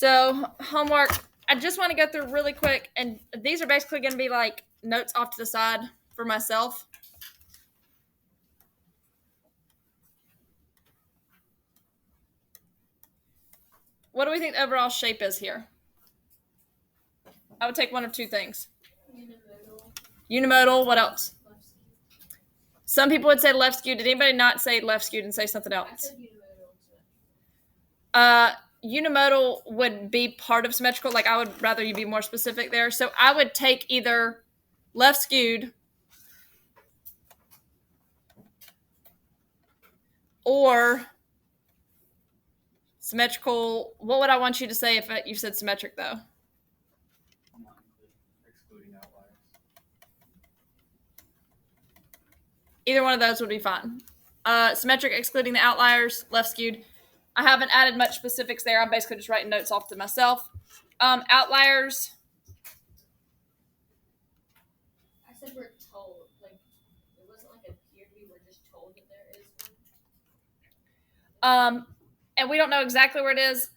So homework, I just want to go through really quick, and these are basically going to be like notes off to the side for myself. What do we think the overall shape is here? I would take one of two things. Unimodal. What else? Some people would say left skewed. Did anybody not say left skewed and say something else? Unimodal would be part of symmetrical. Like, I would rather you be more specific there. So I would take either left skewed or symmetrical. What would I want you to say if you said symmetric, though? Excluding outliers. Either one of those would be fine. Symmetric, excluding the outliers, left skewed. I haven't added much specifics there. I'm basically just writing notes off to myself. Outliers. I said we're told. Like, it wasn't like appeared. We were just told that there is one. And we don't know exactly where it is.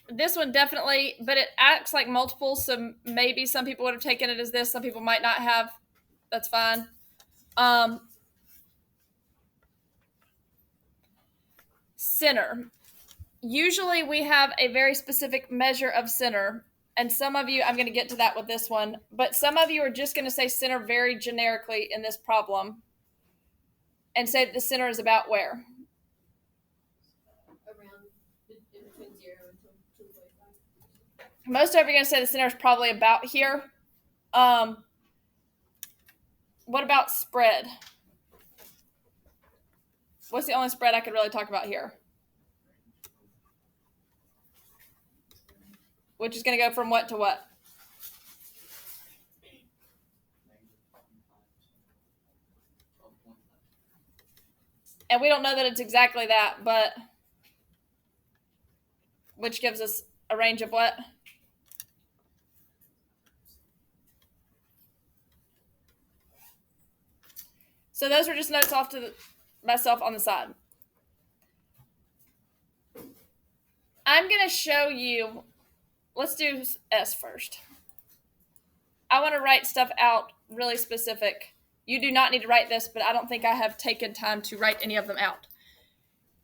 This one definitely, but it acts like multiples, so maybe some people would have taken it as this. Some people might not have. That's fine. Center. Usually we have a very specific measure of center, and some of you, I'm going to get to that with this one, but some of you are just going to say center very generically in this problem and say that the center is about where? Around in between 0 and 2.5. Most of you are going to say the center is probably about here. What about spread? What's the only spread I could really talk about here? Which is going to go from what to what? And we don't know that it's exactly that, but which gives us a range of what? So those were just notes off to myself on the side. I'm going to show you, let's do S first. I want to write stuff out really specific. You do not need to write this, but I don't think I have taken time to write any of them out.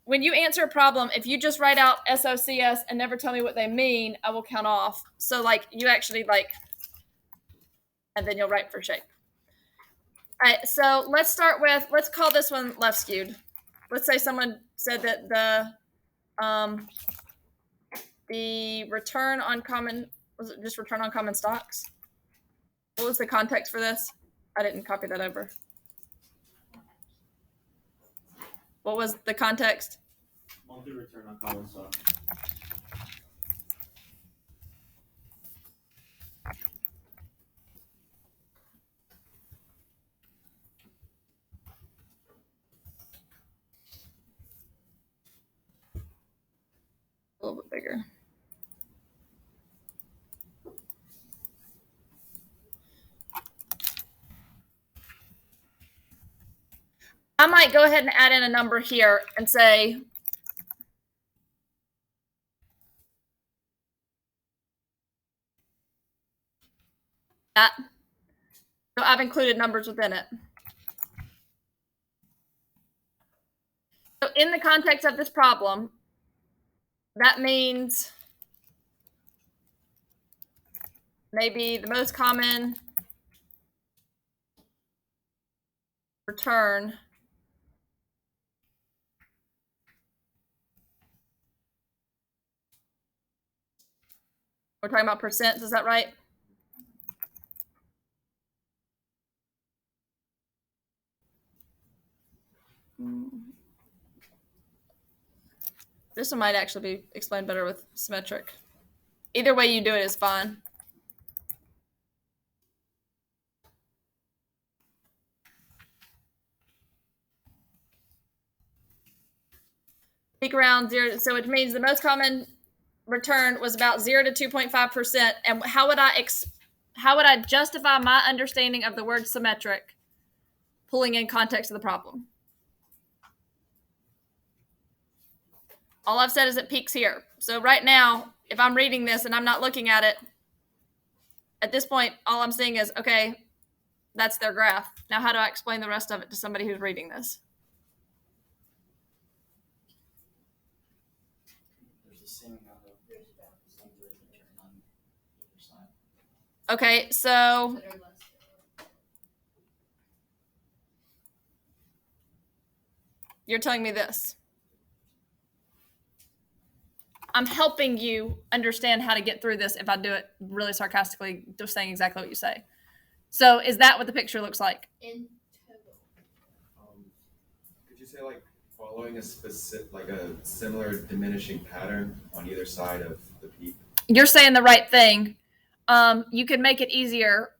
When you answer a problem, if you just write out SOCS and never tell me what they mean, I will count off. So like you actually like, and then you'll write for shape. All right, so let's start with, let's call this one left skewed. Let's say someone said that the return on common, was it just return on common stocks? What was the context for this? I didn't copy that over. What was the context? Monthly return on common stock. A little bit bigger. I might go ahead and add in a number here and say that. So I've included numbers within it. So in the context of this problem, that means maybe the most common return we're talking about percents, is that right? This one might actually be explained better with symmetric. Either way you do it is fine. Peak around 0, so it means the most common return was about 0 to 2.5%. And how would I justify my understanding of the word symmetric, pulling in context of the problem? All I've said is it peaks here. So right now, if I'm reading this and I'm not looking at it, at this point, all I'm seeing is, okay, that's their graph. Now, how do I explain the rest of it to somebody who's reading this? There's the same amount of monthly return on either side. Okay, so That are less than. you're telling me this. I'm helping you understand how to get through this if I do it really sarcastically, just saying exactly what you say. So is that what the picture looks like? In total. Could you say like following a specific, like a similar diminishing pattern on either side of the peak? You're saying the right thing. You could make it easier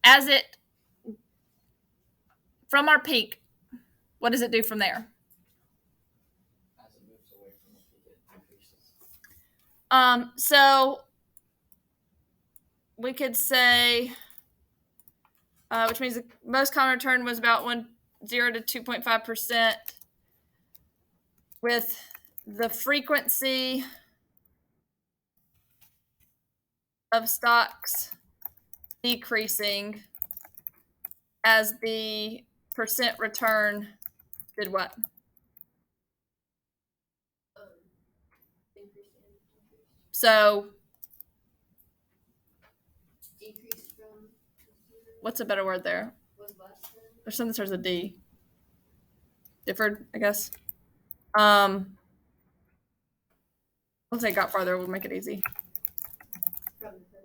as it from our peak. What does it do from there? As it moves away from the peak, it decreases. So we could say, which means the most common return was about 0 to 2.5%, with the frequency of stocks decreasing as the percent return did what? So Decrease from. what's a better word there? Was less than. There's something that starts with a D. Differed, I guess. Once I got farther, we'll make it easy. From the.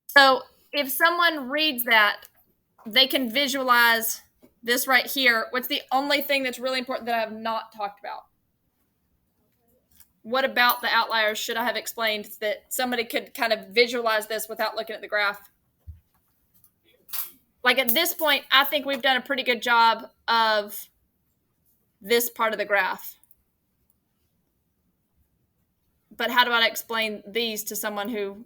So if someone reads that, they can visualize this right here. What's the only thing that's really important that I have not talked about? What about the outliers should I have explained that somebody could kind of visualize this without looking at the graph? Like at this point, I think we've done a pretty good job of this part of the graph. But how do I explain these to someone who...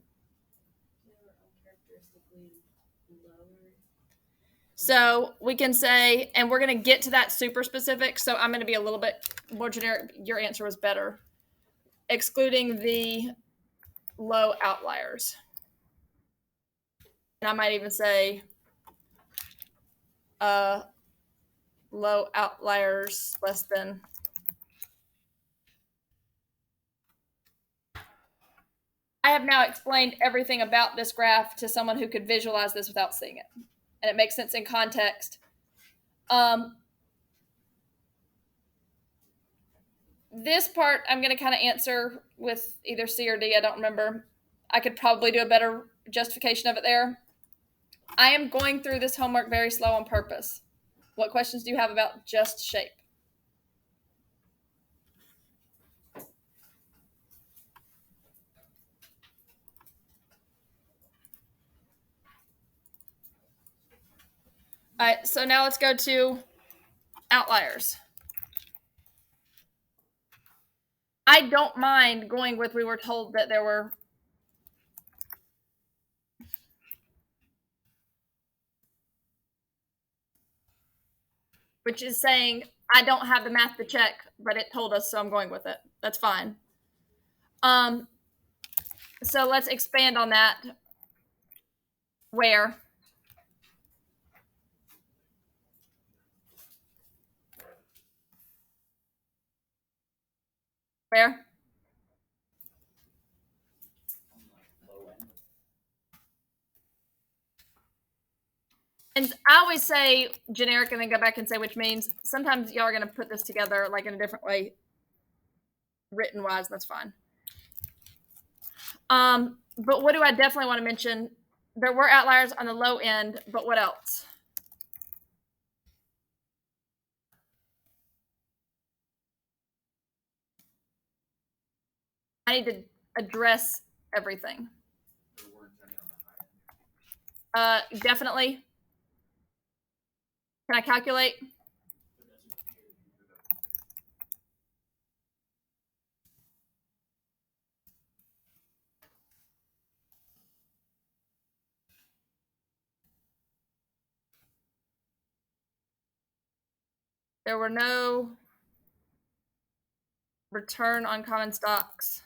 So we can say, and we're going to get to that super specific, so I'm going to be a little bit more generic. Your answer was better. Excluding the low outliers. And I might even say low outliers less than. I have now explained everything about this graph to someone who could visualize this without seeing it. And it makes sense in context. This part I'm going to kind of answer with either C or D. I don't remember. I could probably do a better justification of it there. I am going through this homework very slow on purpose. What questions do you have about just shape? All right, so now let's go to outliers. I don't mind going with we were told that there were which is saying I don't have the math to check, but it told us, so I'm going with it. That's fine. So let's expand on that. Where? Where? On the low end. And I always say generic and then go back and say which means. Sometimes y'all are going to put this together like in a different way, written wise, that's fine. But what do I definitely want to mention? There were outliers on the low end, but what else? I need to address everything. There weren't any on the high end. Definitely. Can I calculate? There were no return on common stocks.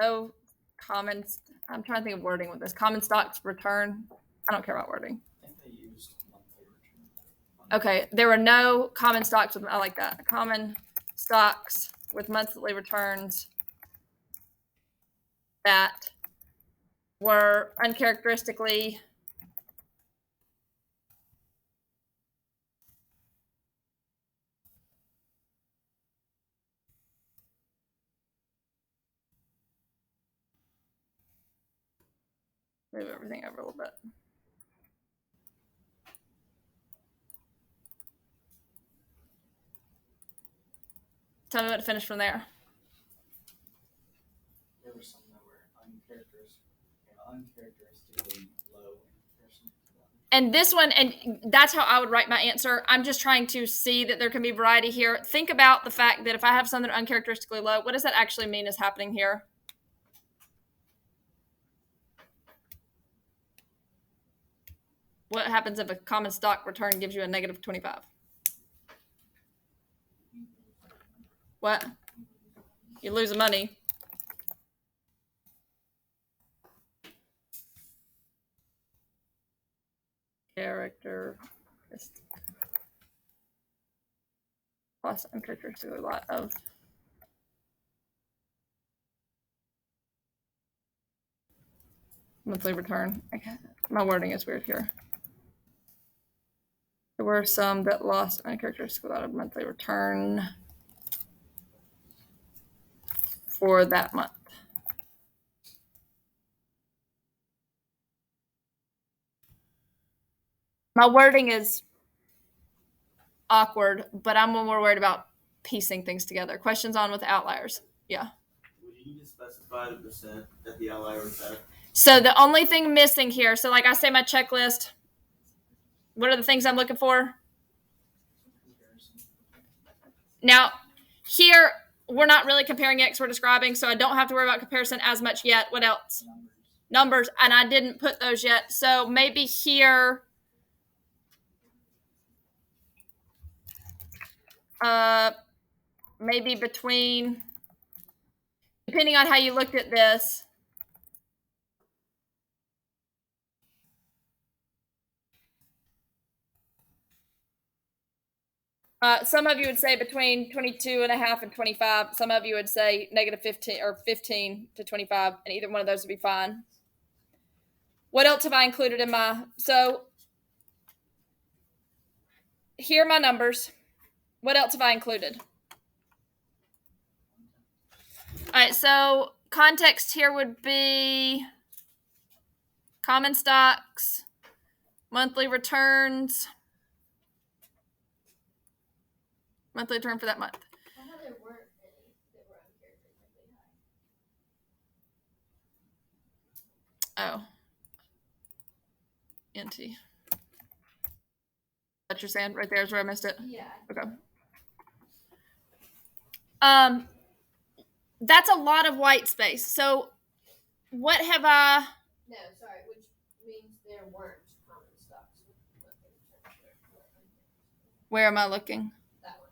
No common. I'm trying to think of wording with this. Common stocks return. I don't care about wording. I think they used monthly return. Okay, there were no common stocks with. I like that. Common stocks with monthly returns that were uncharacteristically move everything over a little bit. Tell me what to finish from there. There were some that were uncharacteristically low in comparison to the other. And this one, and that's how I would write my answer. I'm just trying to see that there can be variety here. Think about the fact that if I have something uncharacteristically low, what does that actually mean is happening here? What happens if a common stock return gives you a negative 25? What? You lose the money. Characteristic plus uncharacteristically a lot of monthly return. Okay. My wording is weird here. There were some that lost uncharacteristically a lot of monthly return for that month. My wording is awkward, but I'm more worried about piecing things together. Questions on with outliers. Yeah. Would you need to specify the percent that the outlier was at? So the only thing missing here, so like I say my checklist, what are the things I'm looking for? Now, here, we're not really comparing X, we're describing, so I don't have to worry about comparison as much yet. What else? Numbers, and I didn't put those yet. So maybe here, maybe between, depending on how you looked at this, some of you would say between 22.5 and 25. Some of you would say negative 15 or 15 to 25, and either one of those would be fine. What else have I included in my, so here are my numbers. What else have I included? All right, so context here would be common stocks, monthly returns, monthly return for that month. I thought there weren't any that were uncharacteristically high. Oh. NT. That's your saying right there is where I missed it? Yeah. Okay. That's a lot of white space. So what have I... No, sorry, which means there weren't common stocks. Where am I looking? That one.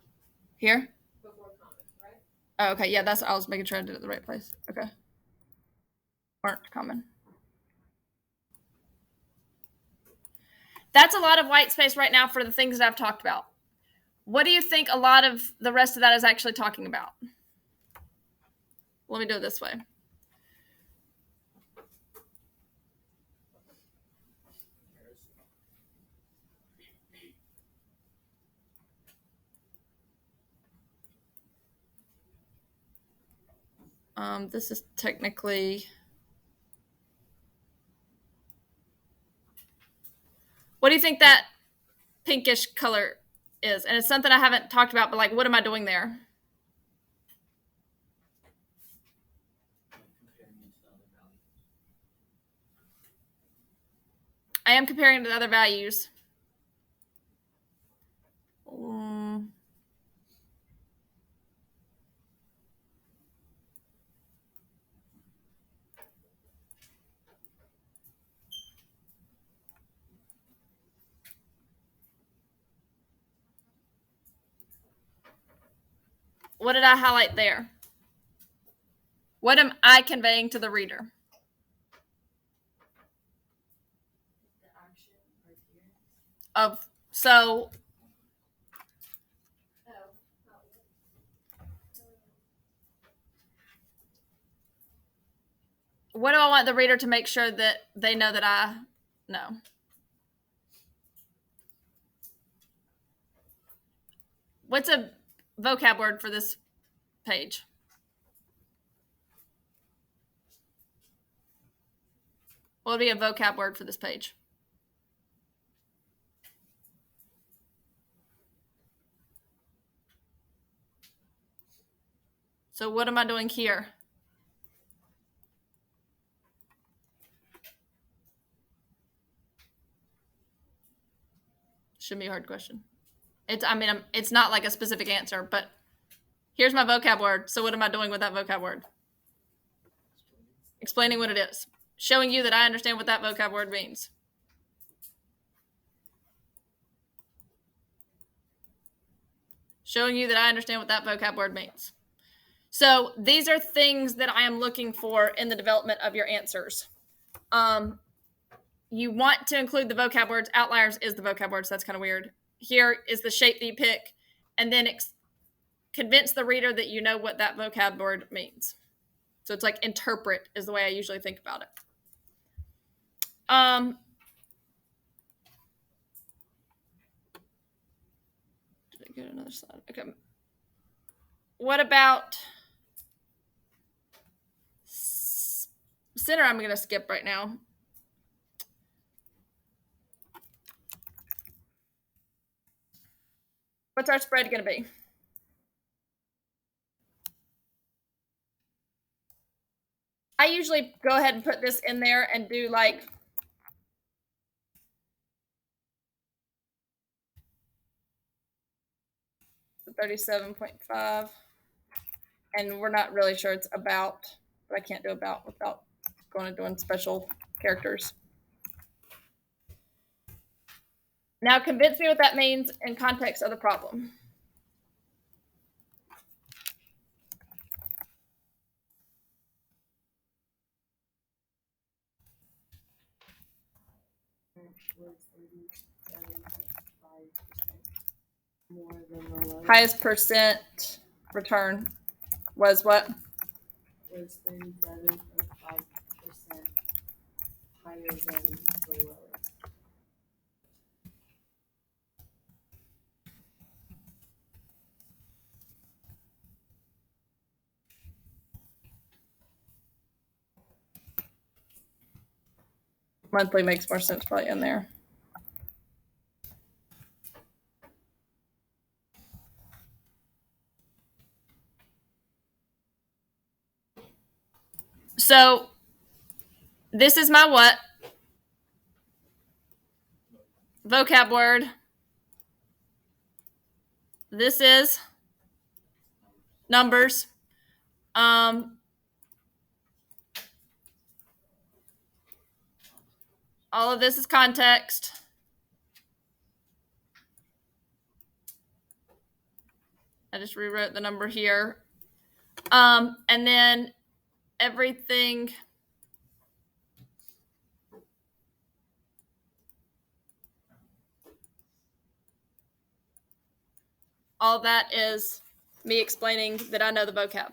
Here? Before common, right? Oh, okay. Yeah, that's I was making sure I did it at the right place. Okay. Weren't common. That's a lot of white space right now for the things that I've talked about. What do you think a lot of the rest of that is actually talking about? Let me do it this way. This is technically... What do you think that pinkish color is? And it's something I haven't talked about, but like, what am I doing there? I am comparing it to other values. What did I highlight there? What am I conveying to the reader? The action right here. So Oh. what do I want the reader to make sure that they know that I know? What's a vocab word for this page? What would be a vocab word for this page? So what am I doing here? Shouldn't be a hard question. It's not like a specific answer, but here's my vocab word. So what am I doing with that vocab word? Explaining what it is. Showing you that I understand what that vocab word means. Showing you that I understand what that vocab word means. So these are things that I am looking for in the development of your answers. You want to include the vocab words. Outliers is the vocab word, so that's kind of weird. Here is the shape that you pick, and then convince the reader that you know what that vocab word means. So it's like interpret is the way I usually think about it. Did I get another slide? Okay. What about center? I'm going to skip right now. What's our spread going to be? I usually go ahead and put this in there and do like the 37.5. And we're not really sure it's about, but I can't do about without going and doing special characters. Now convince me what that means in context of the problem. More than the low Highest percent return was what? was 37.5% higher than the lower. Monthly makes more sense probably in there. So this is my what? Vocab word. This is numbers. All of this is context. I just rewrote the number here. And then everything all that is me explaining that I know the vocab.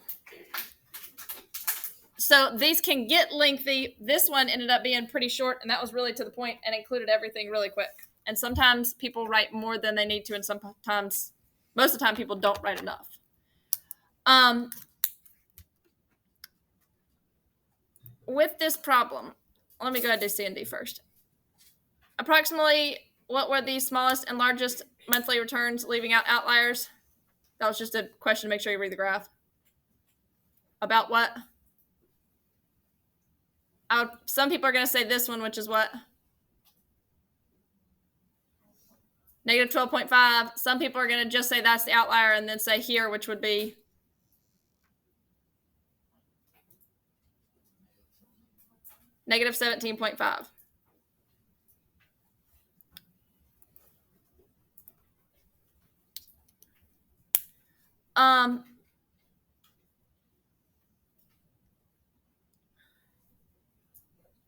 So these can get lengthy. This one ended up being pretty short, and that was really to the point and included everything really quick. And sometimes people write more than they need to, and sometimes, most of the time, people don't write enough. With this problem, let me go ahead and do C and D first. Approximately, what were the smallest and largest monthly returns, leaving out outliers? That was just a question to make sure you read the graph. About what? Some people are going to say this one, which is what? Negative 12.5. Some people are going to just say that's the outlier and then say here, which would be negative 17.5.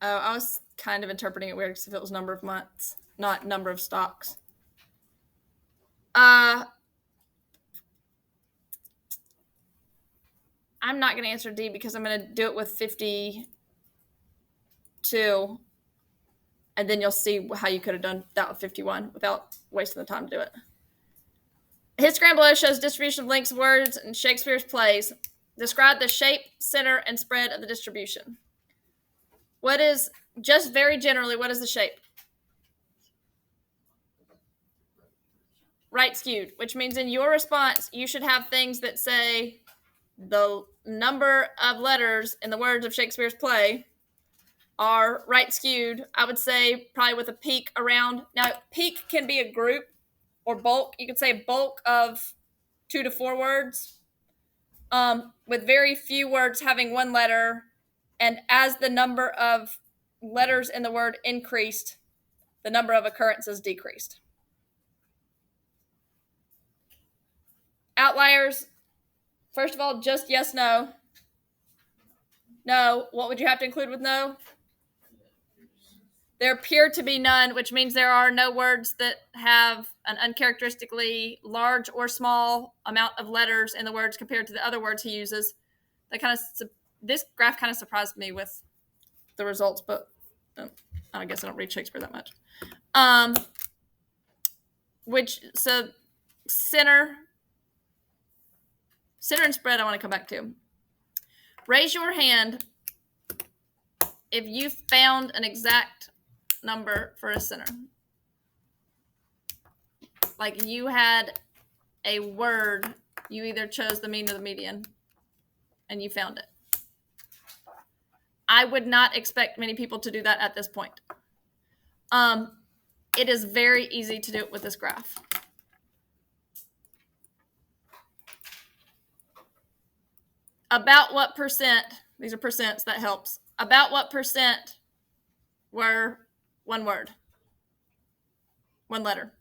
Oh, I was kind of interpreting it weird because if it was number of months, not number of stocks. I'm not going to answer D because I'm going to do it with 52. And then you'll see how you could have done that with 51 without wasting the time to do it. Histogram below shows distribution of links, words, in Shakespeare's plays. Describe the shape, center, and spread of the distribution. What is, just very generally, what is the shape? Right skewed, which means in your response, you should have things that say the number of letters in the words of Shakespeare's play are right skewed. I would say probably with a peak around. Now, peak can be a group or bulk. You could say bulk of 2 to 4 words, with very few words having one letter. And as the number of letters in the word increased, the number of occurrences decreased. Outliers, first of all, just yes, no. No, what would you have to include with no? There appear to be none, which means there are no words that have an uncharacteristically large or small amount of letters in the words compared to the other words he uses. This graph kind of surprised me with the results, but I guess I don't read Shakespeare that much. So center and spread I want to come back to. Raise your hand if you found an exact number for a center. Like you had a word, you either chose the mean or the median, and you found it. I would not expect many people to do that at this point. It is very easy to do it with this graph. About what percent, these are percents, that helps. About what percent were one word? One letter.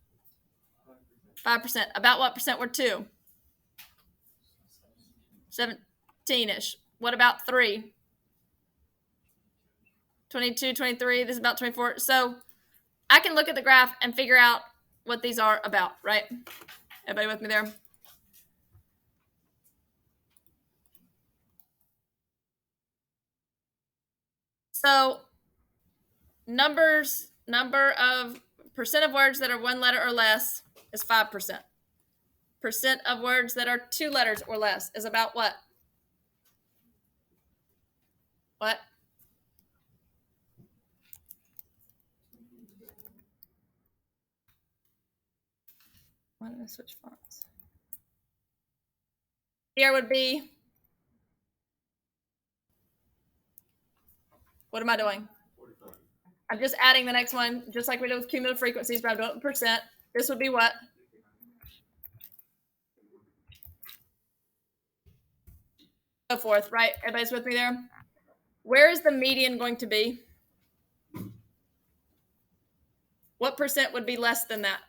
5%. About what percent were 2? 17-ish. What about 3? 22, 23. This is about 24. So I can look at the graph and figure out what these are about, right? Everybody with me there? So number of percent of words that are 1 letter or less is 5%. Percent of words that are 2 letters or less is about what? What? Why did I switch fonts? Here would be, what am I doing? 45. I'm just adding the next one, just like we did with cumulative frequencies, but I'm doing it in percent. This would be what? So forth, right? Everybody's with me there? Where is the median going to be? What percent would be less than that?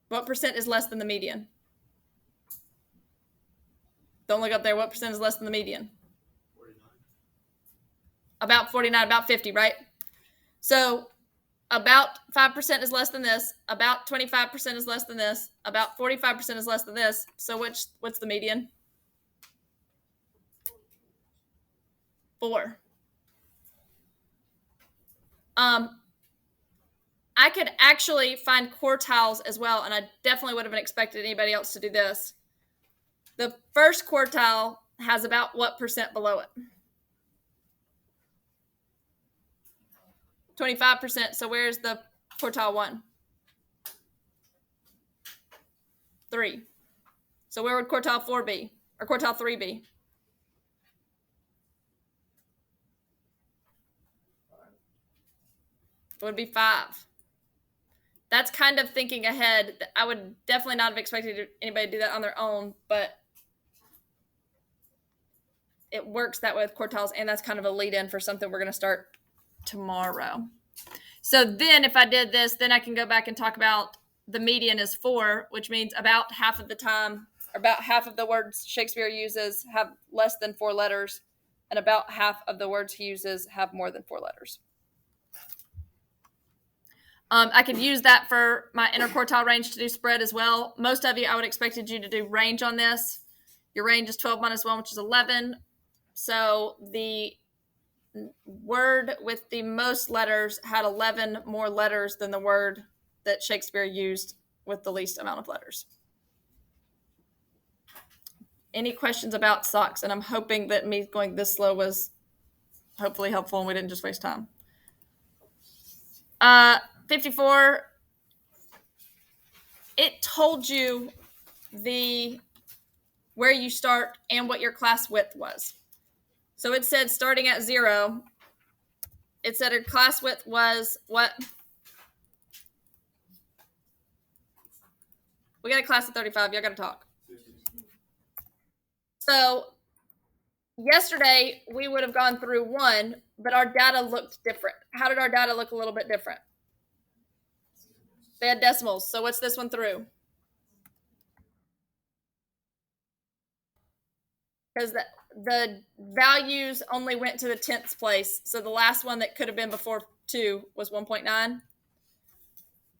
What percent is less than the median? Don't look up there. What percent is less than the median? 49. About 49, about 50, right? So about 5% is less than this. About 25% is less than this. About 45% is less than this. So what's the median? 4. I could actually find quartiles as well, and I definitely would have expected anybody else to do this. The first quartile has about what percent below it? 25%. So where's the quartile 1? 3. So where would quartile 4 be? Or quartile 3 be? It would be 5. That's kind of thinking ahead. I would definitely not have expected anybody to do that on their own, but it works that way with quartiles, and that's kind of a lead-in for something we're going to start tomorrow. So then if I did this, then I can go back and talk about the median is 4, which means about half of the time, or about half of the words Shakespeare uses have less than 4 letters. and about half of the words he uses have more than 4 letters. I could use that for my interquartile range to do spread as well. Most of you, I would expected you to do range on this. Your range is 12 minus 1, which is 11. So the word with the most letters had 11 more letters than the word that Shakespeare used with the least amount of letters. Any questions about SOCS? And I'm hoping that me going this slow was hopefully helpful and we didn't just waste time. 54, it told you where you start and what your class width was. So it said starting at 0, it said her class width was what? We got a class of 35. Y'all got to talk. So yesterday we would have gone through 1, but our data looked different. How did our data look a little bit different? They had decimals. So what's this one through? Because the values only went to the 10th place. So the last one that could have been before 2 was 1.9.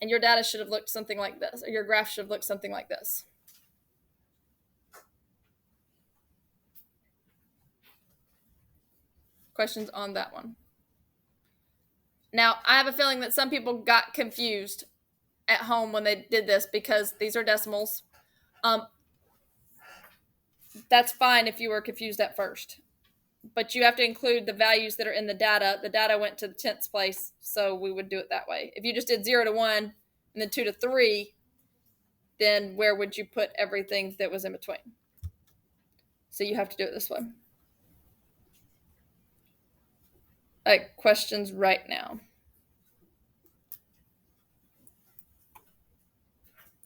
And your data should have looked something like this, or your graph should have looked something like this. Questions on that one? Now, I have a feeling that some people got confused at home when they did this because these are decimals. That's fine if you were confused at first, but you have to include the values that are in the data. The data went to the 10th place, so we would do it that way. If you just did 0 to 1 and then 2 to 3, then where would you put everything that was in between? So you have to do it this way. Questions right now?